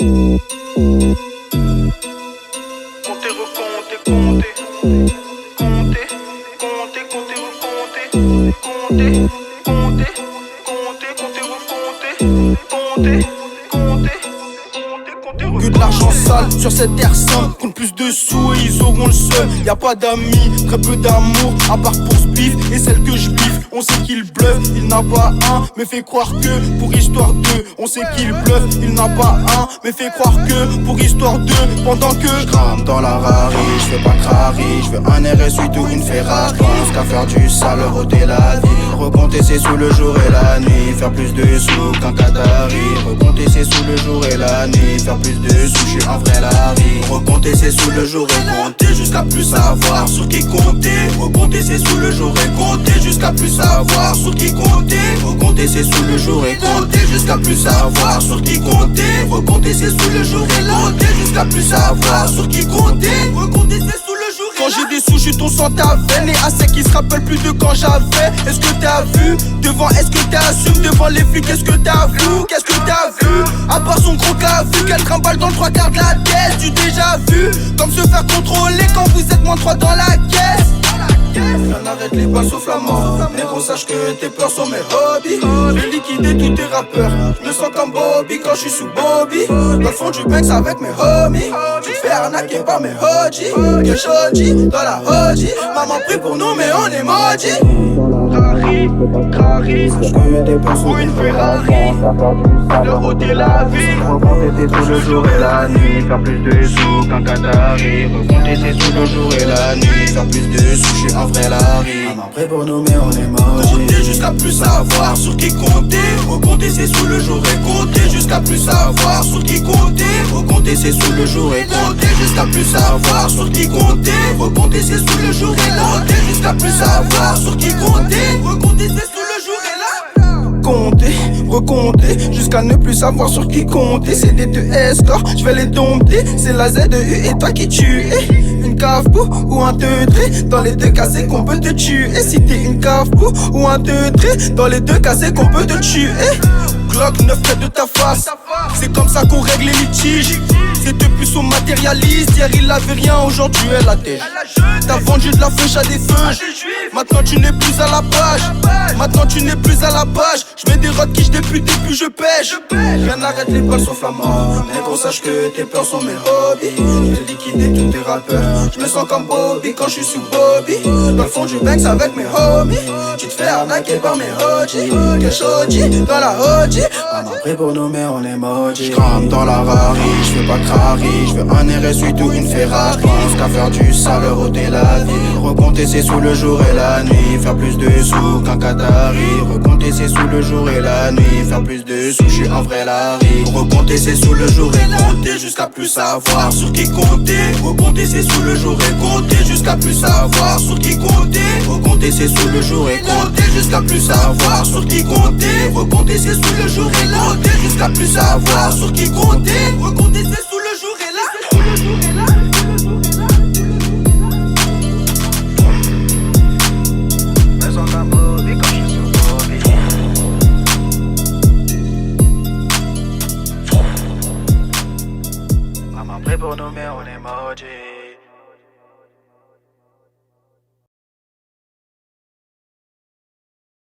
Comptez, recomptez, comptez. Comptez, comptez, comptez, recomptez. Comptez, comptez, comptez, comptez, recomptez. Comptez, comptez, comptez, comptez, recomptez. Que de l'argent sale sur cette terre sainte. Compte plus de sous et ils auront le seul. Y'a pas d'amis, très peu d'amour, à part pour ce bif et celle que je biffe. On sait qu'il bluffe, il n'a pas un, mais fait croire que pour histoire d'eux. On sait qu'il bluffe, il n'a pas un, mais fait croire que pour histoire d'eux. Pendant que je crame dans la rari, je fais pas crari, je veux un RS8 ou une Ferrari. Pense qu'à faire du sale, ôter la vie. Recompter ses sous le jour et la nuit, faire plus de sous qu'un Qatari. Recompter ses sous le jour et la nuit, faire plus de sous, je suis un vrai Larry. Recompter ses sous le jour et compter jusqu'à plus savoir sur qui compter. Recompter ses sous le jour et compter jusqu'à plus savoir sur qui compter. Recompter ses sous le jour et compter jusqu'à plus savoir sur qui compter. Recompter ses sous le jour et compter jusqu'à plus savoir sur qui compter. Recompter ses sous le jour et quand j'ai des sous, je suis ton sang ta veine. Et assez qui se rappelle plus de quand j'avais. Est-ce que t'as vu devant, est-ce que t'assumes devant les flics, qu'est-ce que t'as vu? Qu'est-ce que t'as vu? À part son gros cas vu qu'elle trimballe dans le 3/4 de la tête. Tu déjà vu comme se faire contrôler quand vous êtes moins 3 dans la caisse. Rien n'arrête les balles sauf la mort. Négro, sache que tes peurs sont mes hobbies. Je vais liquider tous tes rappeurs. Je me sens comme Bobby quand je suis sous Bobby. Dans le fond du Banks avec mes homies. Tu te fais arnaquer par mes hodgies. Que shoddy dans la hodgie. Maman prie pour nous mais on est maudit. Rari, rari, Sache que tes peurs sont ou une Ferrari. Leur ôter la vie. Recompter tes sous le jour et la nuit, faire plus de sous qu'un Qatari. Recompter tes sous le jour et la nuit, faire plus de sous, je suis un vrai Larry. Maman prêt pour nous mais on est mort. Compter jusqu'à plus savoir sur qui compter. Recompter ses sous le jour et compter jusqu'à plus savoir sur qui compter. Recompter ses sous le jour et compter jusqu'à plus savoir sur qui compter. Recompter ses sous le jour et compter jusqu'à plus savoir sur qui compter. Recompter ses sous le jour et là. Compter, recompter, jusqu'à ne plus savoir sur qui compter. C'est des 2 escorts, je vais les dompter. C'est la ZEU et toi qui tue. Une cave ou un teutré, dans les 2 cas c'est qu'on peut te tuer. Si t'es une cave ou un teutré, dans les 2 cas c'est qu'on peut te tuer. Glock 9 près de ta face, c'est comme ça qu'on règle les litiges. C'était plus au matérialiste, hier il avait rien, aujourd'hui elle a têche. T'as vendu de la feuche à des feuilles, maintenant tu n'es plus à la page. Maintenant tu n'es plus à la page. Je mets des rods qui je députe et puis je pêche. Rien n'arrête les balles sauf la mort. Négro, sache que tes peurs sont mes hobbies. Je vais liquider tous tes rappeurs. Je me sens comme Bobby quand je suis sous Bobby. Dans le fond du Banks avec mes homies. Tu te fais arnaquer par mes hodgies. Que shoddy dans la hodgie. Maman prie pour nous mais on est maudits. J'crame dans la rari, j'fais pas crari. J'veux un RS8 ou une Ferrari. Pense qu'à faire du sale, ôter la vie. Recompter ses sous le jour et la nuit, faire plus de sous qu'un Qatari. Recompter ses sous le jour et la nuit, faire plus de sous, je suis un vrai Larry. Recompter ses sous le jour et compter jusqu'à plus savoir sur qui compter. Recompter ses sous le jour et compter jusqu'à plus savoir sur qui compter. Recompter ses sous le jour et compter jusqu'à plus savoir sur qui compter. Recompter ses sous le jour et compter jusqu'à plus savoir sur qui compter. Recompter ses sous le jour et là. Me sens comme Bobby quand je suis sous Bobby. Maman prie pour nous mais on est maudits.